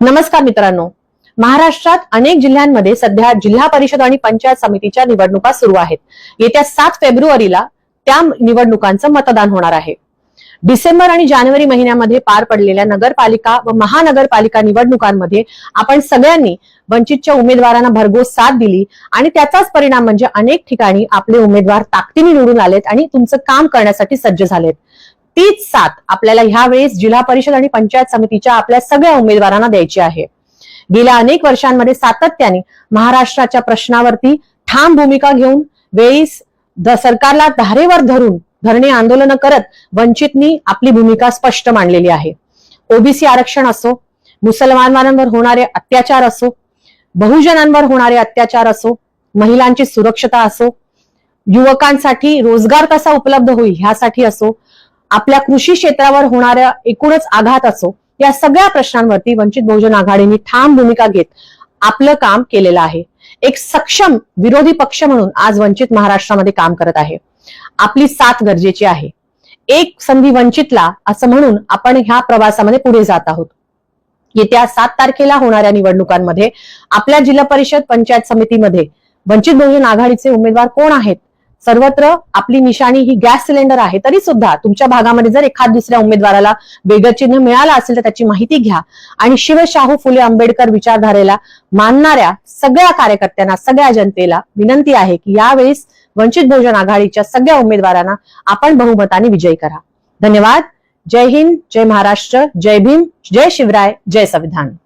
नमस्कार मित्रांनो, महाराष्ट्रात अनेक जिल्ह्यांमध्ये सध्या जिल्हा परिषद आणि पंचायत समितीच्या निवडणुका सुरू आहेत। येत्या 7 फेब्रुवारीला त्या निवडणुकांचं मतदान होणार आहे। डिसेंबर आणि जानेवारी महिन्यामध्ये पार पडलेल्या नगरपालिका व महानगरपालिका निवडणुकांमध्ये आपण सगळ्यांनी वंचितच्या उमेदवारांना भरघोस साथ दिली आणि त्याचाच परिणाम म्हणजे अनेक ठिकाणी आपले उमेदवार ताकदीने निवडून आलेत आणि तुमचं काम करण्यासाठी सज्ज झालेत। तीच साथ आपल्याला ह्या वेळेस जिल्हा परिषद आणि पंचायत समितीच्या आपल्या सगळ्या उमेदवारांना द्यायची आहे। गेल्या अनेक वर्षांमध्ये सातत्याने महाराष्ट्राच्या प्रश्नावरती ठाम भूमिका घेऊन वेळीस सरकारला धारेवर धरून धरणे आंदोलन करत वंचितनी आपली भूमिका स्पष्ट मांडलेली आहे। ओबीसी आरक्षण असो, मुसलमानांवर होणारे अत्याचार असो, बहुजनांवर होणारे अत्याचार असो, महिलांची सुरक्षता असो, युवकांसाठी रोजगार कसा उपलब्ध होईल ह्यासाठी असो, आपल्या कृषी क्षेत्रावर होणाऱ्या एकूणच आघात असो, या सगळ्या प्रश्नांवरती वंचित बहुजन आघाडीने ठाम भूमिका घेत आपलं काम केलेलं आहे। एक सक्षम विरोधी पक्ष म्हणून आज वंचित महाराष्ट्रामध्ये काम करत आहे। आपली साथ गरजेची आहे। एक संधी वंचितला असं म्हणून आपण ह्या प्रवासामध्ये पुढे जात आहोत। येत्या 7 तारखेला होणाऱ्या निवडणुकांमध्ये आपल्या जिल्हा परिषद पंचायत समितीमध्ये वंचित बहुजन आघाडीचे उमेदवार कोण आहेत? सर्वत्र आपली निशाणी ही गॅस सिलेंडर आहे, तरी सुद्धा तुमच्या भागामध्ये जर एखाद दुसऱ्या उमेदवाराला वेगळं चिन्ह मिळालं असेल तर त्याची माहिती घ्या आणि शिवशाहू फुले आंबेडकर विचारधारेला मानणाऱ्या सगळ्या कार्यकर्त्यांना, सगळ्या जनतेला विनंती आहे की यावेळेस वंचित बहुजन आघाडीच्या सगळ्या उमेदवारांना आपण बहुमताने विजयी करा। धन्यवाद। जय हिंद, जय महाराष्ट्र, जय भीम, जय शिवराय, जय संविधान।